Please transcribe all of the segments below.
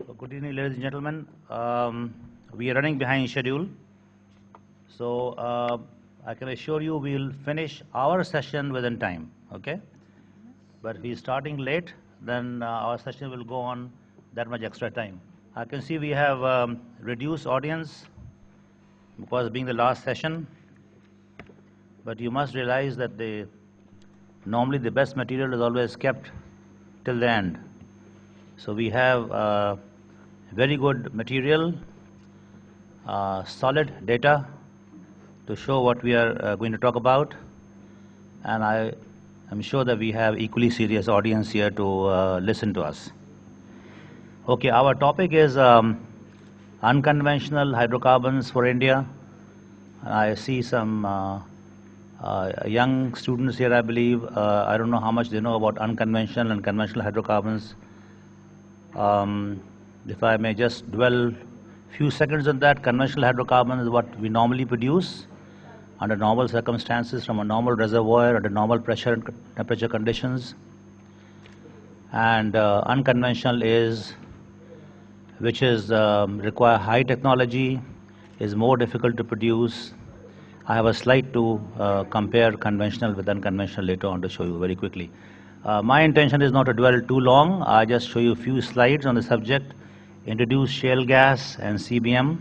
Good evening, ladies and gentlemen. We are running behind schedule, so I can assure you we'll finish our session within time, okay? But if we're starting late, then our session will go on that much extra time. I can see we have reduced audience because being the last session, but you must realize that normally the best material is always kept till the end. So we have very good material, solid data to show what we are going to talk about, and I am sure that we have equally serious audience here to listen to us. Okay, our topic is unconventional hydrocarbons for India. I see some young students here, I believe. I don't know how much they know about unconventional and conventional hydrocarbons. If I may just dwell few seconds on that, conventional hydrocarbon is what we normally produce under normal circumstances from a normal reservoir under normal pressure and temperature conditions. And unconventional is which is require high technology, is more difficult to produce. I have a slide to compare conventional with unconventional later on to show you very quickly. My intention is not to dwell too long. I just show you a few slides on the subject, introduce shale gas and CBM,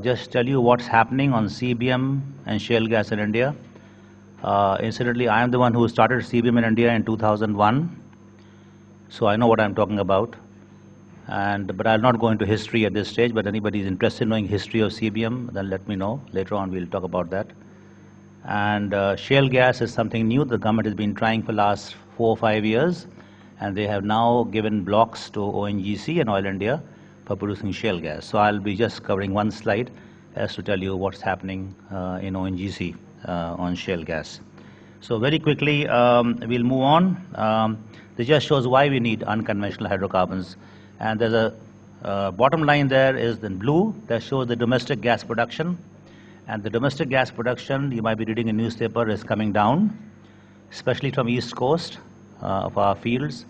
just tell you what's happening on CBM and shale gas in India. Incidentally, I am the one who started CBM in India in 2001, so I know what I'm talking about. But I'll not go into history at this stage, but anybody is interested in knowing history of CBM, then let me know. Later on we'll talk about that. And shale gas is something new the government has been trying for the last 4 or 5 years, and they have now given blocks to ONGC and Oil India for producing shale gas. So I'll be just covering one slide as to tell you what's happening in ONGC on shale gas. So very quickly, we'll move on. This just shows why we need unconventional hydrocarbons. And there's a bottom line there is in blue that shows the domestic gas production. And the domestic gas production, you might be reading in newspaper, is coming down, especially from East Coast of our fields.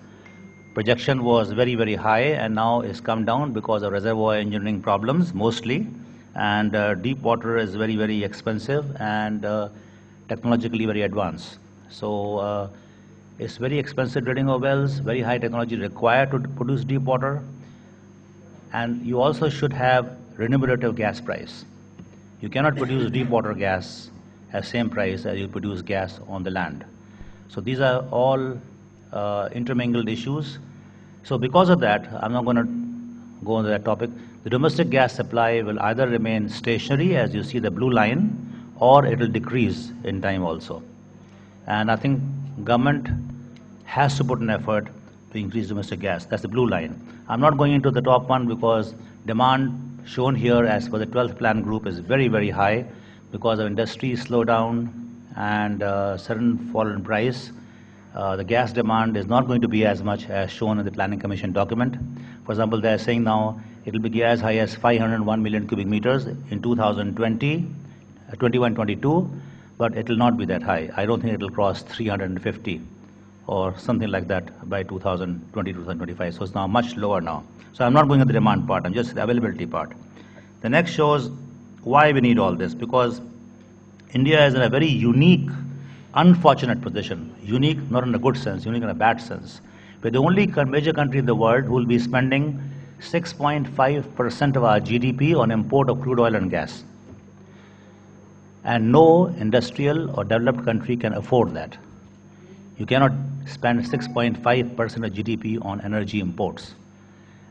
Projection was very, very high, and now it's come down because of reservoir engineering problems mostly. And deep water is very, very expensive and technologically very advanced. So it's very expensive drilling of wells, very high technology required to produce deep water. And you also should have remunerative gas price. You cannot produce deep water gas at same price as you produce gas on the land. So these are all intermingled issues. So because of that, I'm not going to go on that topic. The domestic gas supply will either remain stationary, as you see the blue line, or it will decrease in time also. And I think government has to put an effort to increase domestic gas. That's the blue line. I'm not going into the top one because demand shown here as for the 12th plan group is very, very high because of industry slowdown and sudden fall in price. The gas demand is not going to be as much as shown in the Planning Commission document. For example, they are saying now it will be as high as 501 million cubic meters in 2020, 21-22, but it will not be that high. I don't think it will cross 350 or something like that by 2020-2025. So it's now much lower now. So I'm not going to the demand part, I'm just the availability part. The next shows why we need all this, because India is in a very unique, unfortunate position. Unique, not in a good sense, unique in a bad sense. We're the only major country in the world who will be spending 6.5% of our GDP on import of crude oil and gas. And no industrial or developed country can afford that. You cannot spend 6.5% of GDP on energy imports.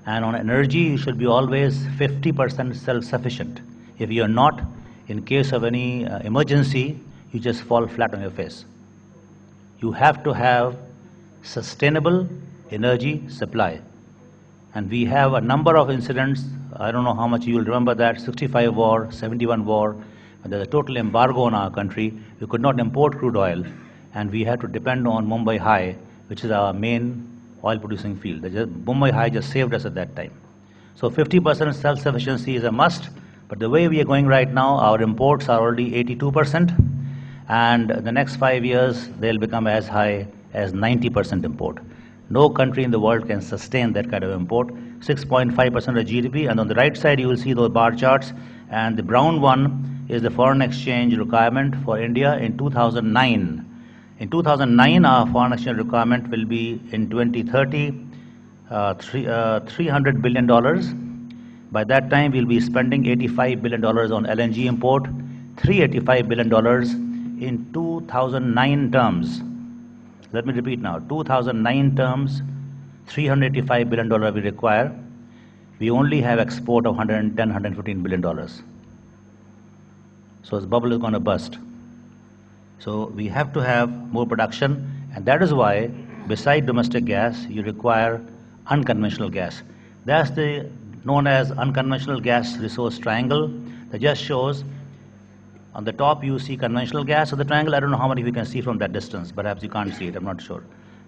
And on energy, you should be always 50% self-sufficient. If you're not, in case of any emergency, you just fall flat on your face. You have to have sustainable energy supply. And we have a number of incidents. I don't know how much you will remember that, 65 war, 71 war, when there's a total embargo on our country. We could not import crude oil, and we had to depend on Mumbai High, which is our main oil-producing field. Mumbai High just saved us at that time. So 50% self-sufficiency is a must, but the way we are going right now, our imports are already 82%, and the next 5 years, they'll become as high as 90% import. No country in the world can sustain that kind of import. 6.5% of GDP, and on the right side you will see those bar charts, and the brown one is the foreign exchange requirement for India in 2009. In 2009, our foreign exchange requirement will be in 2030 $300 billion. By that time, we'll be spending $85 billion on LNG import, $385 billion in 2009 terms. Let me repeat now, 2009 terms, $385 billion we require. We only have export of $110, $115 billion. So the bubble is going to burst. So we have to have more production, and that is why, beside domestic gas, you require unconventional gas. That's the known as unconventional gas resource triangle that just shows on the top you see conventional gas. So the triangle, I don't know how many we can see from that distance. Perhaps you can't see it, I'm not sure.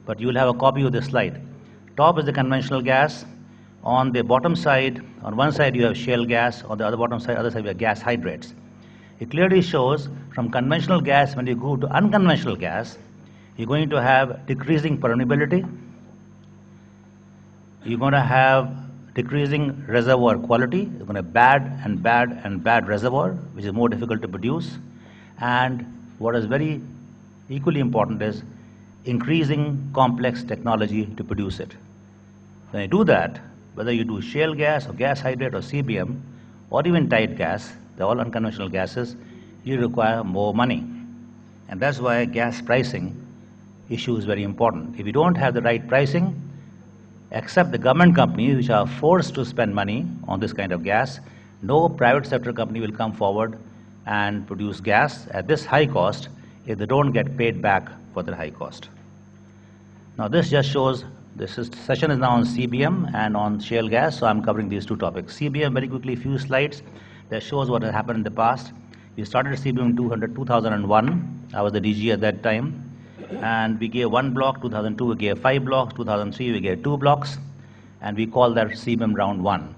But you will have a copy of this slide. Top is the conventional gas. On the bottom side, on one side you have shale gas, on the other side you have gas hydrates. It clearly shows from conventional gas, when you go to unconventional gas, you're going to have decreasing permeability, you're going to have decreasing reservoir quality, you're going to have bad reservoir, which is more difficult to produce, and what is very equally important is increasing complex technology to produce it. When you do that, whether you do shale gas or gas hydrate or CBM or even tight gas, they're all unconventional gases, you require more money. And that's why gas pricing issue is very important. If you don't have the right pricing, except the government companies which are forced to spend money on this kind of gas, no private sector company will come forward and produce gas at this high cost if they don't get paid back for their high cost. Now this just shows, session is now on CBM and on shale gas, so I'm covering these two topics. CBM, very quickly, few slides that shows what has happened in the past. We started CBM in 2001. I was the DG at that time. And we gave 1 block, 2002 we gave 5 blocks, 2003 we gave 2 blocks, and we called that CBM round 1.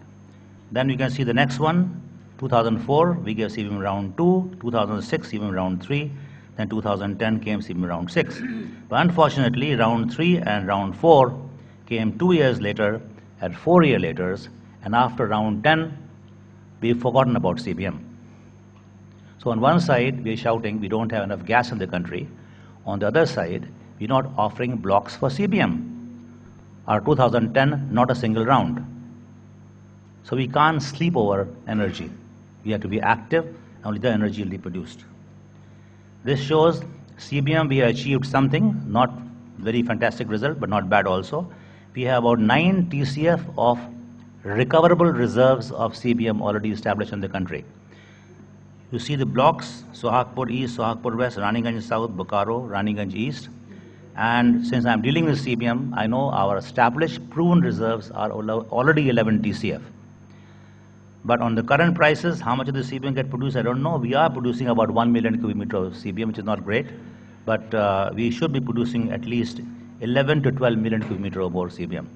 Then you can see the next one, 2004 we gave CBM round 2, 2006 CBM round 3, then 2010 came CBM round 6. But unfortunately round 3 and round 4 came 2 years later and 4 years later, and after round 10 we've forgotten about CBM. So on one side we're shouting we don't have enough gas in the country. On the other side, we're not offering blocks for CBM. Our 2010, not a single round. So we can't sleep over energy. We have to be active, only the energy will be produced. This shows CBM, we have achieved something, not very fantastic result, but not bad also. We have about 9 TCF of recoverable reserves of CBM already established in the country. You see the blocks, Sohagpur East, Sohagpur West, Raniganj South, Bokaro, Raniganj East. And since I'm dealing with CBM, I know our established proven reserves are already 11 TCF. But on the current prices, how much of the CBM get produced, I don't know. We are producing about 1 million cubic meter of CBM, which is not great. But we should be producing at least 11 to 12 million cubic meter or more CBM.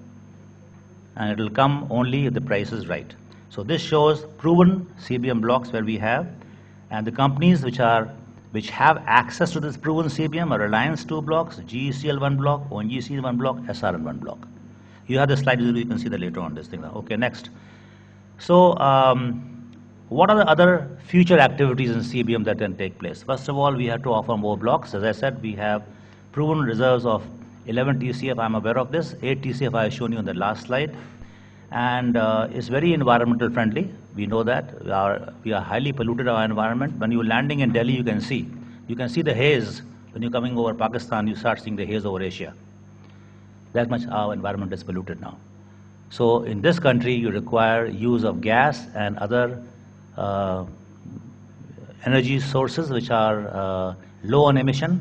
And it will come only if the price is right. So this shows proven CBM blocks where we have. And the companies which have access to this proven CBM are Reliance 2 blocks, GECL 1 block, ONGC 1 block, SRN 1 block. You have the slides, you can see that later on this thing. Okay, next. So what are the other future activities in CBM that can take place? First of all, we have to offer more blocks. As I said, we have proven reserves of 11 TCF, I'm aware of this. 8 TCF I have shown you on the last slide. And it's very environmental friendly. We know that. We are highly polluted our environment. When you're landing in Delhi, you can see the haze. When you're coming over Pakistan, you start seeing the haze over Asia. That much our environment is polluted now. So in this country, you require use of gas and other energy sources which are low on emission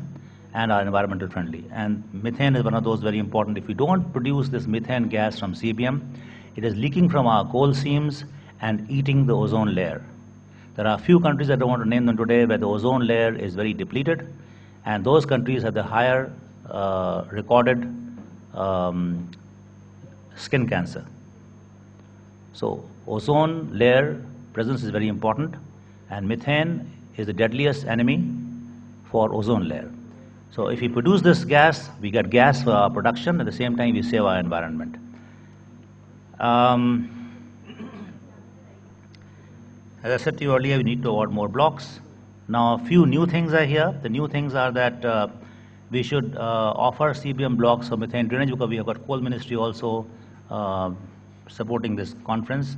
and are environmental friendly. And methane is one of those very important. If you don't produce this methane gas from CBM, it is leaking from our coal seams and eating the ozone layer. There are a few countries, I don't want to name them today, where the ozone layer is very depleted, and those countries have the higher recorded skin cancer. So ozone layer presence is very important, and methane is the deadliest enemy for ozone layer. So if we produce this gas, we get gas for our production. At the same time, we save our environment. As I said to you earlier, we need to award more blocks. Now, a few new things are here. The new things are that we should offer CBM blocks for methane drainage, because we have got Coal Ministry also supporting this conference.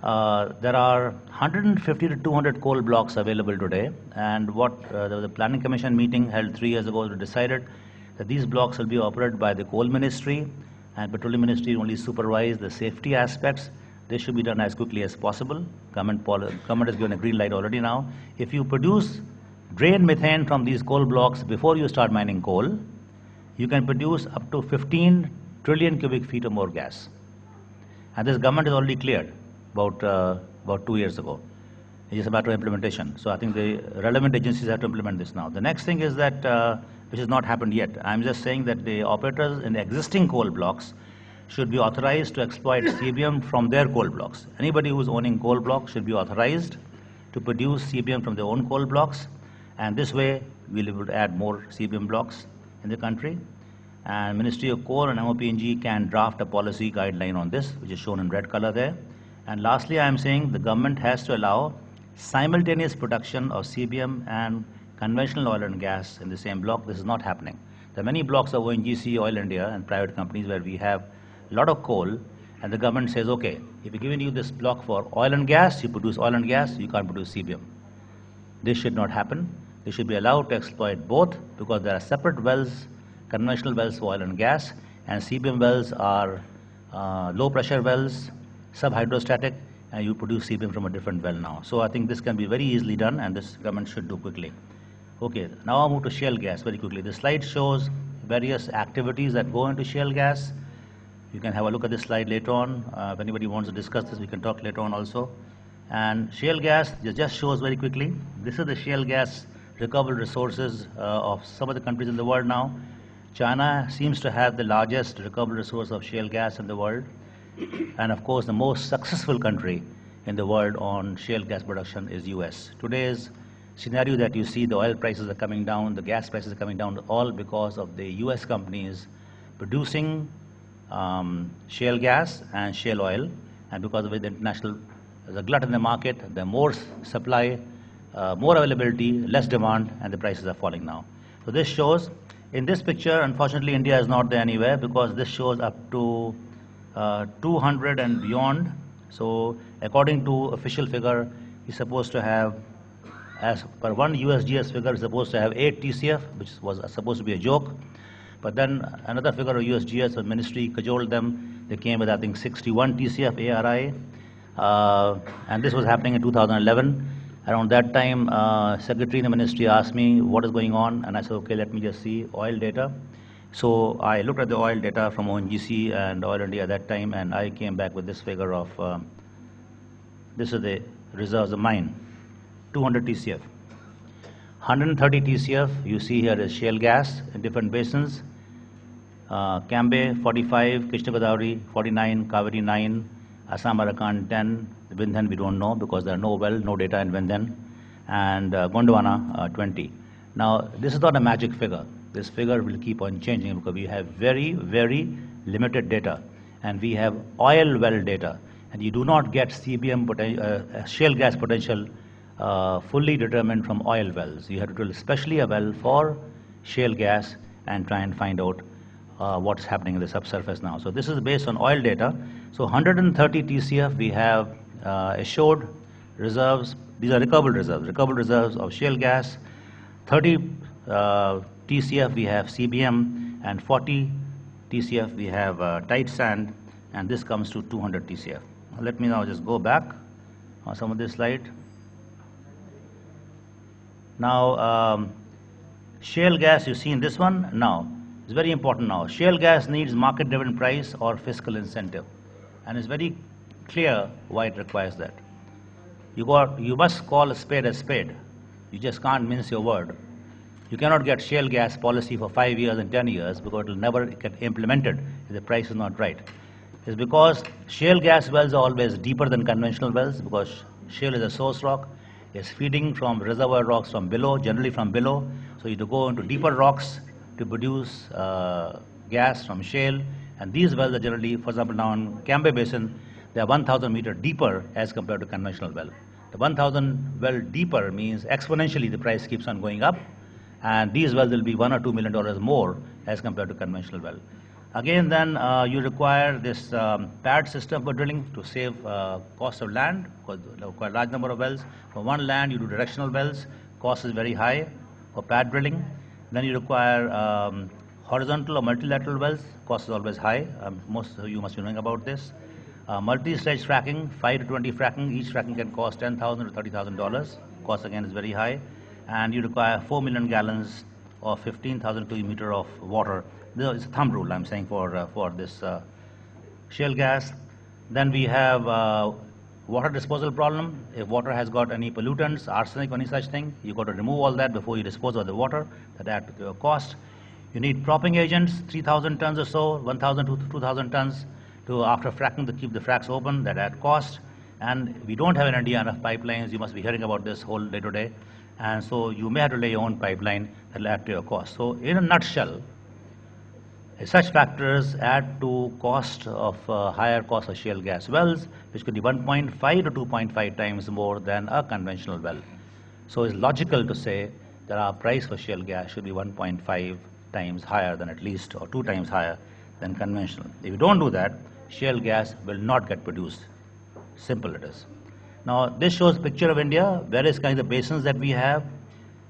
There are 150 to 200 coal blocks available today, and what the Planning Commission meeting held 3 years ago decided that these blocks will be operated by the Coal Ministry, and Petroleum Ministry only supervise the safety aspects. This should be done as quickly as possible. Government has given a green light already now. If you drain methane from these coal blocks before you start mining coal, you can produce up to 15 trillion cubic feet or more gas. And this government is already cleared about 2 years ago. It's just a matter of implementation. So I think the relevant agencies have to implement this now. The next thing is that, which has not happened yet, I'm just saying that the operators in the existing coal blocks should be authorized to exploit CBM from their coal blocks. Anybody who's owning coal blocks should be authorized to produce CBM from their own coal blocks, and this way we'll be able to add more CBM blocks in the country. And Ministry of Coal and MOPNG can draft a policy guideline on this, which is shown in red color there. And lastly, I am saying the government has to allow simultaneous production of CBM and conventional oil and gas in the same block. This is not happening. There are many blocks of ONGC, Oil India, and private companies where we have a lot of coal, and the government says, okay, if we're giving you this block for oil and gas, you produce oil and gas, you can't produce CBM. This should not happen. They should be allowed to exploit both, because there are separate wells, conventional wells for oil and gas, and CBM wells are low pressure wells, sub-hydrostatic, and you produce CBM from a different well now. So I think this can be very easily done, and this government should do quickly. Okay, now I'll move to shale gas very quickly. The slide shows various activities that go into shale gas. You can have a look at this slide later on. If anybody wants to discuss this, we can talk later on also. And shale gas, it just shows very quickly. This is the shale gas recoverable resources of some of the countries in the world now. China seems to have the largest recoverable resource of shale gas in the world. And of course, the most successful country in the world on shale gas production is US. Today's scenario that you see, the oil prices are coming down, the gas prices are coming down, all because of the US companies producing shale gas and shale oil, and because of the international, there's a glut in the market, there's more supply, more availability, less demand, and the prices are falling now. So this shows, in this picture, unfortunately, India is not there anywhere, because this shows up to 200 and beyond. So according to official figure, you're supposed to have, as per one USGS figure, you're supposed to have 8 TCF, which was supposed to be a joke. But then another figure of USGS, the ministry cajoled them. They came with, I think, 61 TCF ARI. And this was happening in 2011. Around that time, secretary in the ministry asked me what is going on, and I said, okay, let me just see oil data. So I looked at the oil data from ONGC and Oil India at that time, and I came back with this figure of, this is the reserves of mine, 200 TCF. 130 TCF, you see here is shale gas in different basins. Cambay 45, Krishna Godavari 49, Kaveri 9, Assam Arakan 10, Vindhyan we don't know because there are no data in Vindhyan, and Gondwana 20. Now this is not a magic figure. This figure will keep on changing because we have very, very limited data, and we have oil well data, and you do not get CBM shale gas potential fully determined from oil wells. You have to drill especially a well for shale gas and try and find out what's happening in the subsurface now. So this is based on oil data. So 130 TCF we have assured reserves. These are recoverable reserves of shale gas. 30 TCF we have CBM, and 40 TCF we have tight sand, and this comes to 200 TCF. Let me now just go back on some of this slide. Now, shale gas, you see in this one, now, it's very important now. Shale gas needs market-driven price or fiscal incentive, and it's very clear why it requires that. You must call a spade a spade. You just can't mince your word. You cannot get shale gas policy for 5 years and 10 years because it will never get implemented if the price is not right. It's because shale gas wells are always deeper than conventional wells, because shale is a source rock. It's feeding from reservoir rocks from below, generally from below. So you have to go into deeper rocks to produce gas from shale. And these wells are generally, for example, now in Cambay Basin, they are 1,000 meters deeper as compared to conventional well. The 1,000 well deeper means exponentially the price keeps on going up, and these wells will be $1 or $2 million more as compared to conventional well. Again, then you require this pad system for drilling to save cost of land, because you require a large number of wells. For one land, you do directional wells. Cost is very high for pad drilling. Then you require horizontal or multilateral wells. Cost is always high. Most of you must be knowing about this. Multi-stage fracking, 5 to 20 fracking. Each fracking can cost $10,000 to $30,000. Cost again is very high. And you require 4 million gallons or 15,000 cubic meter of water. This is a thumb rule I'm saying for this shale gas. Then we have water disposal problem. If water has got any pollutants, arsenic or any such thing, you've got to remove all that before you dispose of the water. That adds to your cost. You need propping agents, 3,000 tons or so, 1,000 to 2,000 tons to, after fracking, to keep the fracks open. That adds cost. And we don't have in India enough pipelines. You must be hearing about this whole day to day. And so you may have to lay your own pipeline that will add to your cost. So in a nutshell, such factors add to cost of higher cost of shale gas wells, which could be 1.5 to 2.5 times more than a conventional well. So it's logical to say that our price for shale gas should be 1.5 times higher than, at least, or 2 times higher than conventional. If you don't do that, shale gas will not get produced. Simple it is. Now this shows a picture of India, various kinds of basins that we have.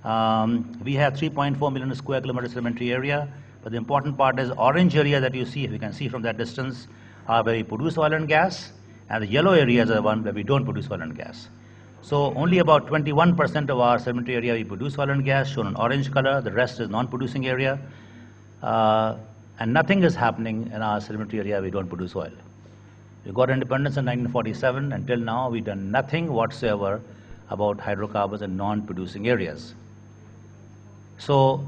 We have 3.4 million square kilometer sedimentary area. But the important part is orange area that you see, if you can see from that distance, are where we produce oil and gas, and the yellow areas are the one where we don't produce oil and gas. So only about 21% of our sedimentary area we produce oil and gas, shown in orange color. The rest is non-producing area. And nothing is happening in our sedimentary area we don't produce oil. We got independence in 1947. Until now, we've done nothing whatsoever about hydrocarbons in non-producing areas. So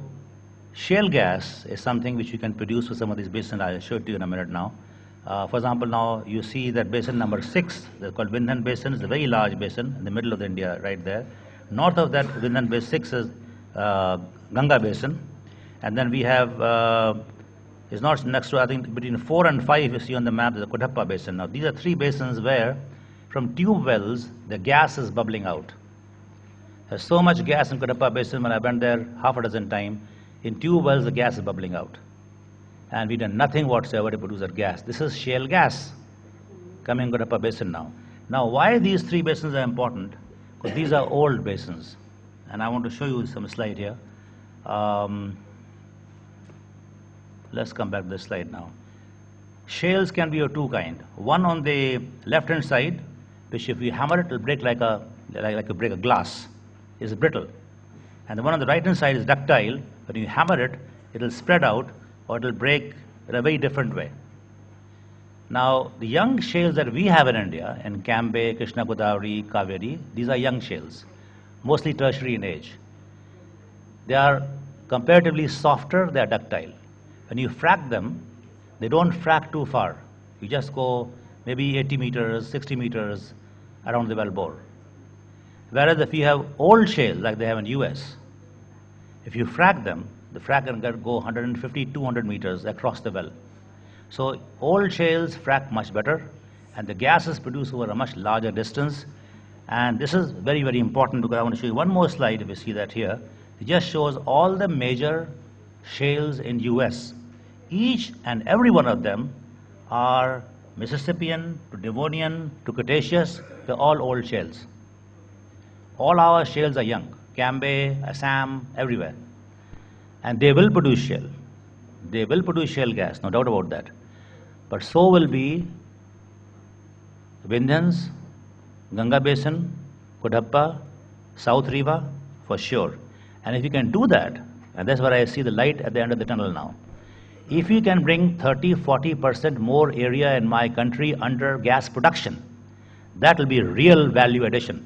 shale gas is something which you can produce for some of these basins. I'll show it to you in a minute now. For example, now you see that basin number 6, they're called Vindhyan Basin. It's a very large basin in the middle of India, right there. North of that Vindhyan Basin 6 is Ganga Basin. And then we have, it's not next to, I think, between 4 and 5 you see on the map, is the Kudappa Basin. Now these are 3 basins where from tube wells, the gas is bubbling out. There's so much gas in Kudappa Basin, when I went there half a dozen times, in tube wells, the gas is bubbling out. And we've done nothing whatsoever to produce that gas. This is shale gas coming out of a basin now. Now, why these 3 basins are important? Because these are old basins. And I want to show you some slide here. Let's come back to this slide now. Shales can be of 2 kinds. One on the left-hand side, which if we hammer it, it will break like you break a glass. It's brittle. And the one on the right-hand side is ductile. When you hammer it, it will spread out or it will break in a very different way. Now, the young shales that we have in India, in Cambay, Krishna Godavari, Kaveri, these are young shales, mostly tertiary in age. They are comparatively softer, they are ductile. When you frack them, they don't frack too far. You just go maybe 80 meters, 60 meters around the well bore. Whereas if you have old shales like they have in US, if you frack them, the frack can go 150, 200 meters across the well. So old shales frack much better, and the gas is produced over a much larger distance. And this is very, very important, because I want to show you one more slide. If you see that here, it just shows all the major shales in US. Each and every one of them are Mississippian to Devonian to Cretaceous. They're all old shales. All our shales are young. Cambay, Assam, everywhere. And they will produce shale. They will produce shale gas, no doubt about that. But so will be Vindhyans, Ganga Basin, Kudappa, South Riva, for sure. And if you can do that, and that's where I see the light at the end of the tunnel now. If you can bring 30–40% more area in my country under gas production, that will be real value addition.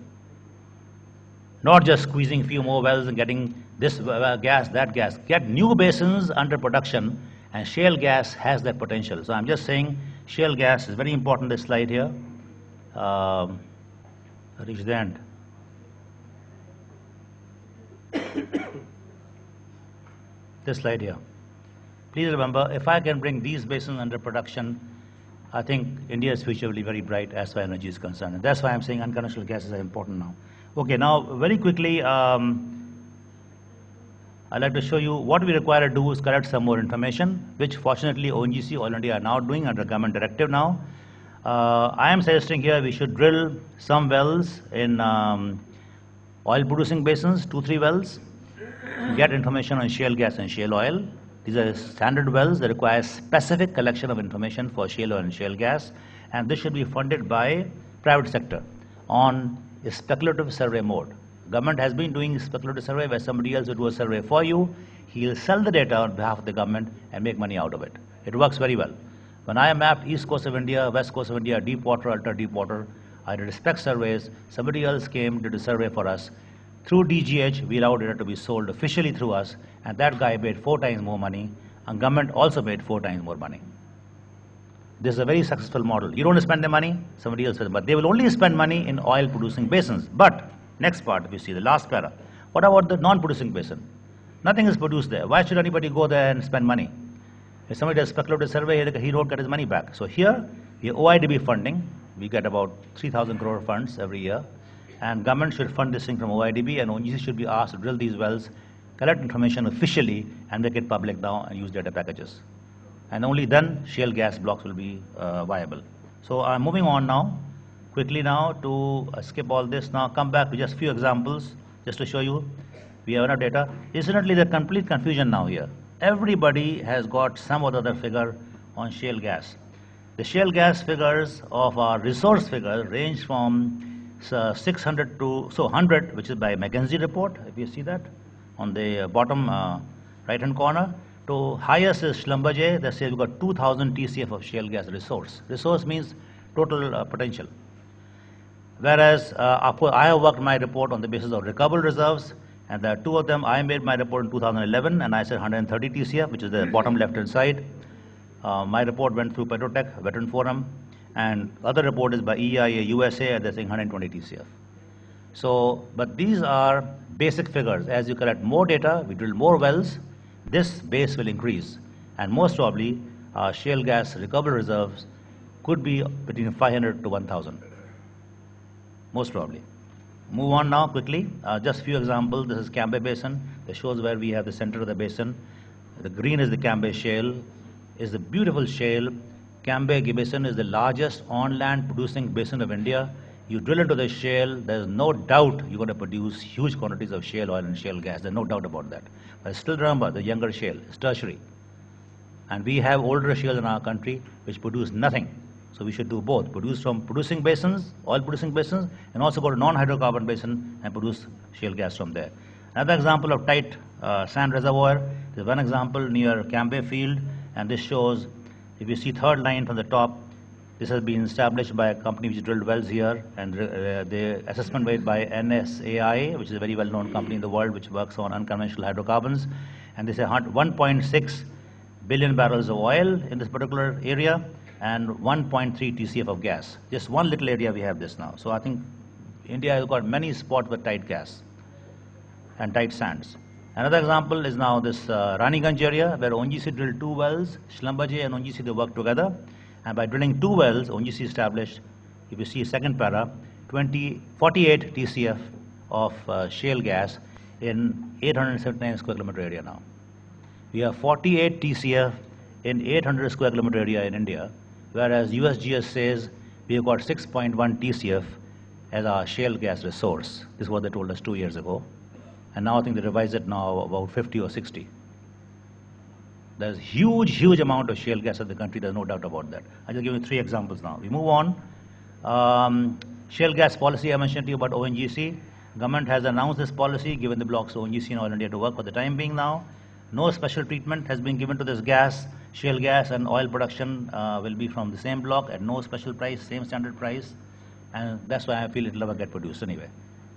Not just squeezing a few more wells and getting this gas, that gas. Get new basins under production, and shale gas has that potential. So I'm just saying shale gas is very important, this slide here. Reach the end. This slide here. Please remember, if I can bring these basins under production, I think India's future will be very bright as far as energy is concerned. And that's why I'm saying unconventional gases are important now. Okay, now very quickly, I'd like to show you what we require to do is collect some more information, which fortunately ONGC, Oil India, are now doing under government directive now. I am suggesting here we should drill some wells in oil producing basins, 2-3 wells, get information on shale gas and shale oil. These are standard wells that require specific collection of information for shale oil and shale gas, and this should be funded by private sector on a speculative survey mode. Government has been doing speculative survey where somebody else will do a survey for you. He'll sell the data on behalf of the government and make money out of it. It works very well. When I mapped east coast of India, west coast of India, deep water, ultra deep water, I did spec surveys. Somebody else came, did a survey for us. Through DGH, we allowed data to be sold officially through us, and that guy made 4 times more money, and government also made 4 times more money. This is a very successful model. You don't spend the money, somebody else will, but they will only spend money in oil producing basins. But next part, if you see the last para, what about the non-producing basin? Nothing is produced there. Why should anybody go there and spend money? If somebody does speculative survey, he don't get his money back. So here, we have OIDB funding. We get about 3,000 crore funds every year. And government should fund this thing from OIDB, and ONGC should be asked to drill these wells, collect information officially, and make it public now and use data packages. And only then shale gas blocks will be viable. So I'm moving on now. Quickly now to skip all this now, come back to just few examples just to show you we have enough data. Incidentally, there's complete confusion now here. Everybody has got some or the other figure on shale gas. The shale gas figures of our resource figures range from 600 to 100, which is by McKinsey report, if you see that on the bottom right hand corner, to highest is Schlumberger. They say we've got 2,000 TCF of shale gas resource. Resource means total potential. Whereas I have worked my report on the basis of recoverable reserves, and there are 2 of them. I made my report in 2011, and I said 130 TCF, which is the bottom left-hand side. My report went through Petrotech, Veteran Forum, and other report is by EIA USA, and they're saying 120 TCF. So, but these are basic figures. As you collect more data, we drill more wells, this base will increase, and most probably shale gas recoverable reserves could be between 500 to 1,000. Most probably. Move on now quickly. Just few examples. This is Cambay Basin. This shows where we have the center of the basin. The green is the Cambay Shale. Is the beautiful shale. Cambay Basin is the largest on-land producing basin of India. You drill into the shale, there's no doubt you're going to produce huge quantities of shale oil and shale gas. There's no doubt about that. But still remember, the younger shale is tertiary. And we have older shales in our country which produce nothing. So we should do both, produce from producing basins, oil producing basins, and also go to non-hydrocarbon basin and produce shale gas from there. Another example of tight sand reservoir, there's one example near Cambay field, and this shows, if you see third line from the top, this has been established by a company which drilled wells here, and the assessment made by NSAI, which is a very well-known company in the world which works on unconventional hydrocarbons, and they say 1.6 billion barrels of oil in this particular area, and 1.3 TCF of gas. Just one little area we have this now. So I think India has got many spots with tight gas and tight sands. Another example is now this Raniganj area where ONGC drilled 2 wells. Schlumberger and ONGC, they worked together. And by drilling 2 wells, ONGC established, if you see second para, 48 TCF of shale gas in 879 square kilometer area now. We have 48 TCF in 800 square kilometer area in India, whereas USGS says we have got 6.1 TCF as our shale gas resource. This is what they told us 2 years ago. And now I think they revised it now about 50 or 60. There's huge amount of shale gas in the country, there's no doubt about that. I'll just give you 3 examples now. We move on. Shale gas policy, I mentioned to you about ONGC. Government has announced this policy, given the blocks to ONGC and Oil India to work for the time being now. No special treatment has been given to this gas. Shale gas and oil production will be from the same block at no special price, same standard price. And that's why I feel it will never get produced anyway.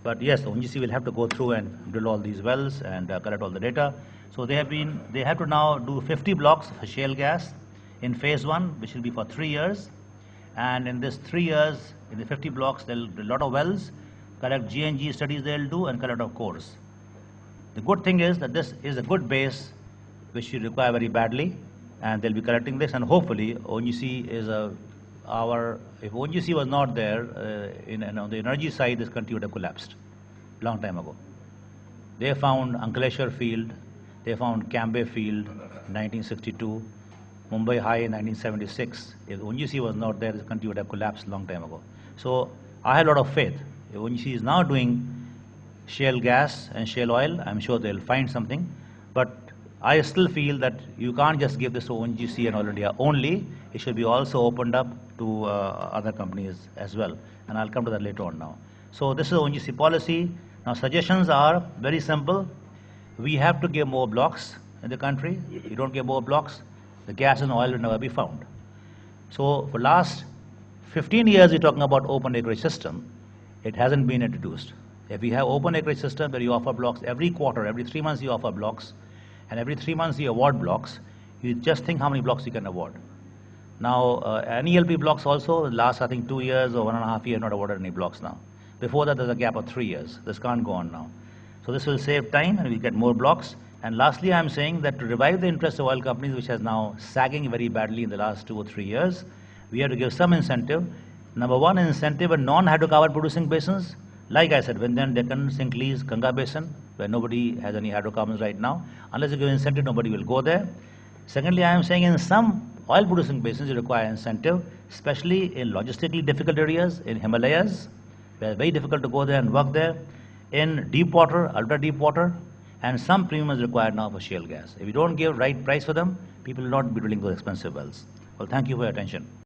But yes, ONGC will have to go through and drill all these wells and collect all the data. So they have to now do 50 blocks for shale gas in phase 1, which will be for 3 years. And in this 3 years, in the 50 blocks, they'll do a lot of wells, collect GNG studies they'll do, and collect of cores. The good thing is that this is a good base which we require very badly, and they'll be collecting this, and hopefully ONGC is if ONGC was not there, on the energy side, this country would have collapsed long time ago. They found Ankleshwar field, they found Cambay field in 1962, Mumbai High in 1976. If ONGC was not there, this country would have collapsed long time ago. So I have a lot of faith. If ONGC is now doing shale gas and shale oil, I'm sure they'll find something. But I still feel that you can't just give this to ONGC and Oil India only. It should be also opened up to other companies as well. And I'll come to that later on now. So this is ONGC policy. Now suggestions are very simple. We have to give more blocks in the country. If you don't give more blocks, the gas and oil will never be found. So for last 15 years, we're talking about open acreage system. It hasn't been introduced. If we have open acreage system where you offer blocks every quarter, every 3 months you offer blocks, and every 3 months you award blocks, you just think how many blocks you can award. Now, NELP blocks also, the last I think 2 years or 1.5 years, not awarded any blocks now. Before that, there's a gap of 3 years. This can't go on now. So this will save time and we'll get more blocks. And lastly, I'm saying that to revive the interest of oil companies, which has now sagging very badly in the last 2 or 3 years, we have to give some incentive. Number one, incentive in non-hydrocarbon producing basins. Like I said, Vindhyan, Deccan, Singhalees, Ganga Basin, where nobody has any hydrocarbons right now. Unless you give incentive, nobody will go there. Secondly, I am saying in some oil producing basins, you require incentive, especially in logistically difficult areas, in Himalayas, where it's very difficult to go there and work there, in deep water, ultra deep water, and some premium is required now for shale gas. If you don't give right price for them, people will not be drilling those expensive wells. Well, thank you for your attention.